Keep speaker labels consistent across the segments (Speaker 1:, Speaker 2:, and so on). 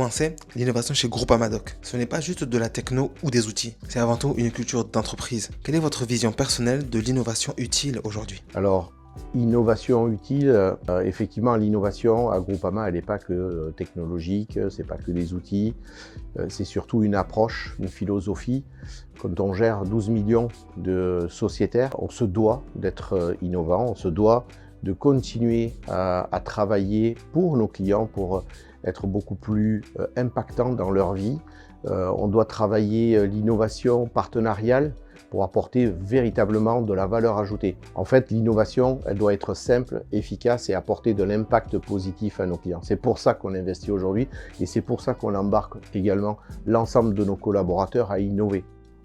Speaker 1: commencer, l'innovation chez Groupama Doc, ce n'est pas juste de la techno ou des outils, c'est avant tout une culture d'entreprise. Quelle est votre vision personnelle de l'innovation utile aujourd'hui?
Speaker 2: Alors, innovation utile, effectivement, l'innovation à Groupama, elle n'est pas que technologique, c'est pas que des outils, c'est surtout une approche, une philosophie. Quand on gère 12 millions de sociétaires, on se doit d'être innovant, on se doit de continuer à travailler pour nos clients, pour être beaucoup plus impactant dans leur vie. On doit travailler l'innovation partenariale pour apporter véritablement de la valeur ajoutée. En fait, l'innovation, elle doit être simple, efficace et apporter de l'impact positif à nos clients. C'est pour ça qu'on investit aujourd'hui et c'est pour ça qu'on embarque également l'ensemble de nos collaborateurs à innover.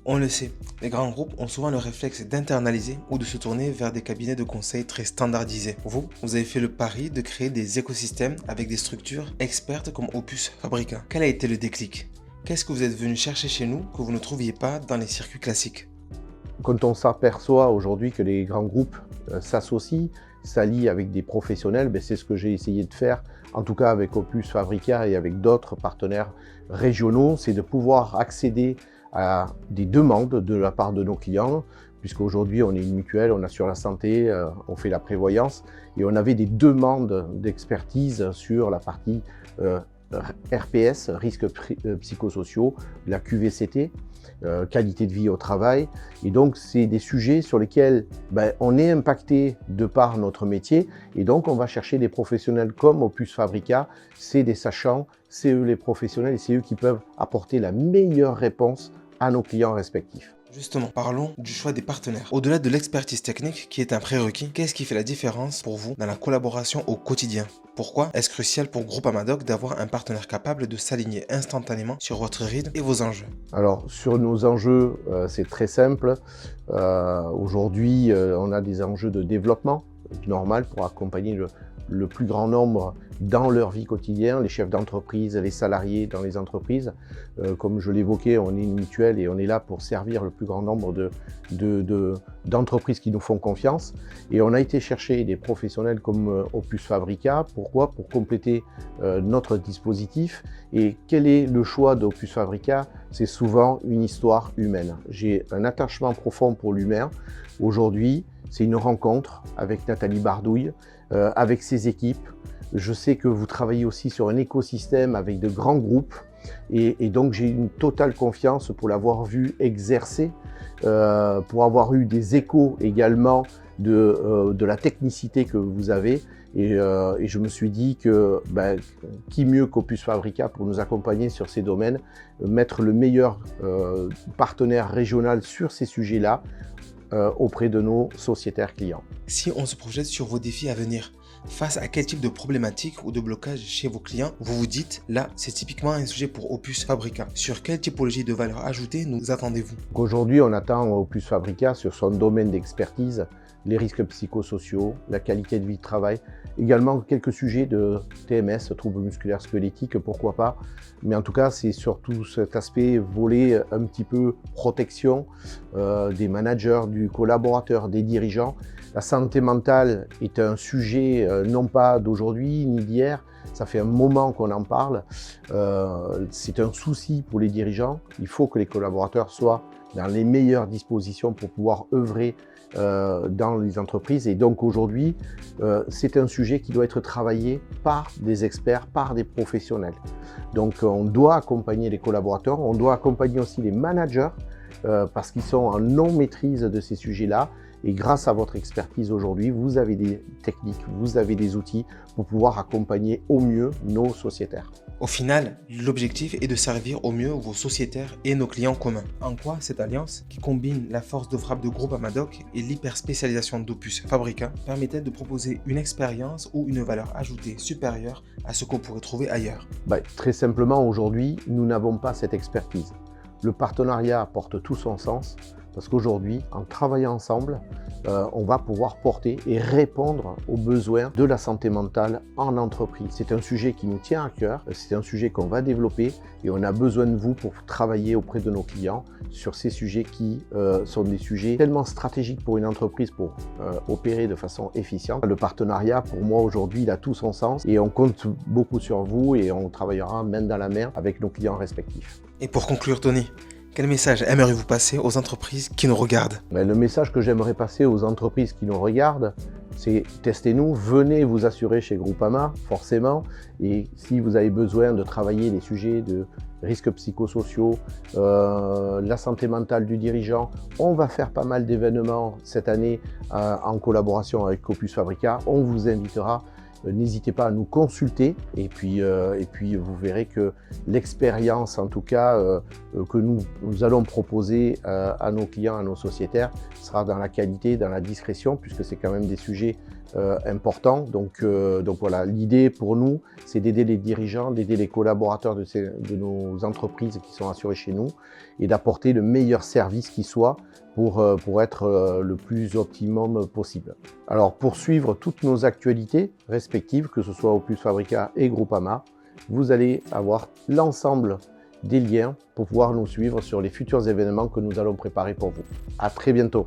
Speaker 1: On le sait, les grands groupes ont souvent le réflexe d'internaliser ou de se tourner vers des cabinets de conseil très standardisés. Vous avez fait le pari de créer des écosystèmes avec des structures expertes comme Opus Fabrica. Quel a été le déclic? Qu'est-ce que vous êtes venu chercher chez nous que vous ne trouviez pas dans les circuits classiques?
Speaker 2: Quand on s'aperçoit aujourd'hui que les grands groupes s'associent, s'allient avec des professionnels, c'est ce que j'ai essayé de faire, en tout cas avec Opus Fabrica et avec d'autres partenaires régionaux, c'est de pouvoir accéder à des demandes de la part de nos clients, puisqu'aujourd'hui on est une mutuelle, on assure la santé, on fait la prévoyance, et on avait des demandes d'expertise sur la partie RPS, risques psychosociaux, la QVCT, qualité de vie au travail. Et donc, c'est des sujets sur lesquels on est impacté de par notre métier. Et donc, on va chercher des professionnels comme Opus Fabrica. C'est des sachants, c'est eux les professionnels et c'est eux qui peuvent apporter la meilleure réponse à nos clients respectifs.
Speaker 1: Justement, parlons du choix des partenaires. Au-delà de l'expertise technique, qui est un prérequis, qu'est-ce qui fait la différence pour vous dans la collaboration au quotidien? Pourquoi est-ce crucial pour Groupama Doc d'avoir un partenaire capable de s'aligner instantanément sur votre rythme et vos enjeux?
Speaker 2: Alors, sur nos enjeux, c'est très simple. Aujourd'hui, on a des enjeux de développement normal pour accompagner le plus grand nombre dans leur vie quotidienne, les chefs d'entreprise, les salariés dans les entreprises. Comme je l'évoquais, on est une mutuelle et on est là pour servir le plus grand nombre d'entreprises qui nous font confiance. Et on a été chercher des professionnels comme Opus Fabrica. Pourquoi? Pour compléter notre dispositif. Et quel est le choix d'Opus Fabrica? C'est souvent une histoire humaine. J'ai un attachement profond pour l'humain. Aujourd'hui, c'est une rencontre avec Nathalie Bardouille, avec ses équipes. Je sais que vous travaillez aussi sur un écosystème avec de grands groupes et donc j'ai une totale confiance pour l'avoir vu exercer, pour avoir eu des échos également de la technicité que vous avez et je me suis dit que qui mieux qu'Opus Fabrica pour nous accompagner sur ces domaines, mettre le meilleur partenaire régional sur ces sujets-là auprès de nos sociétaires clients.
Speaker 1: Si on se projette sur vos défis à venir, face à quel type de problématiques ou de blocages chez vos clients, vous vous dites, là, c'est typiquement un sujet pour Opus Fabrica. Sur quelle typologie de valeur ajoutée nous attendez-vous?
Speaker 2: Aujourd'hui, on attend Opus Fabrica sur son domaine d'expertise, les risques psychosociaux, la qualité de vie de travail, également quelques sujets de TMS, troubles musculaires squelettiques, pourquoi pas. Mais en tout cas, c'est surtout cet aspect volet un petit peu protection des managers, du collaborateur, des dirigeants. La santé mentale est un sujet non pas d'aujourd'hui ni d'hier, ça fait un moment qu'on en parle. C'est un souci pour les dirigeants. Il faut que les collaborateurs soient dans les meilleures dispositions pour pouvoir œuvrer dans les entreprises. Et donc aujourd'hui, c'est un sujet qui doit être travaillé par des experts, par des professionnels. Donc on doit accompagner les collaborateurs, on doit accompagner aussi les managers parce qu'ils sont en non-maîtrise de ces sujets-là. Et grâce à votre expertise aujourd'hui, vous avez des techniques, vous avez des outils pour pouvoir accompagner au mieux nos sociétaires.
Speaker 1: Au final, l'objectif est de servir au mieux vos sociétaires et nos clients communs. En quoi cette alliance, qui combine la force de frappe de Groupama Doc et l'hyperspécialisation d'Opus Fabrica, permettait de proposer une expérience ou une valeur ajoutée supérieure à ce qu'on pourrait trouver ailleurs?
Speaker 2: Très simplement, aujourd'hui, nous n'avons pas cette expertise. Le partenariat apporte tout son sens Parce qu'aujourd'hui, en travaillant ensemble, on va pouvoir porter et répondre aux besoins de la santé mentale en entreprise. C'est un sujet qui nous tient à cœur, c'est un sujet qu'on va développer et on a besoin de vous pour travailler auprès de nos clients sur ces sujets qui sont des sujets tellement stratégiques pour une entreprise pour opérer de façon efficiente. Le partenariat, pour moi, aujourd'hui, il a tout son sens et on compte beaucoup sur vous et on travaillera main dans la main avec nos clients respectifs.
Speaker 1: Et pour conclure, Tony, quel message aimeriez-vous passer aux entreprises qui nous regardent?
Speaker 2: Le message que j'aimerais passer aux entreprises qui nous regardent, c'est testez-nous, venez vous assurer chez Groupama, forcément. Et si vous avez besoin de travailler les sujets de risques psychosociaux, la santé mentale du dirigeant, on va faire pas mal d'événements cette année en collaboration avec Opus Fabrica. On vous invitera. N'hésitez pas à nous consulter et puis vous verrez que l'expérience en tout cas que nous allons proposer à nos clients, à nos sociétaires sera dans la qualité, dans la discrétion puisque c'est quand même des sujets importants. Donc voilà, l'idée pour nous c'est d'aider les dirigeants, d'aider les collaborateurs de nos entreprises qui sont assurés chez nous et d'apporter le meilleur service qui soit pour être le plus optimum possible. Alors pour suivre toutes nos actualités respectives, que ce soit Opus Fabrica et Groupama, vous allez avoir l'ensemble des liens pour pouvoir nous suivre sur les futurs événements que nous allons préparer pour vous. À très bientôt.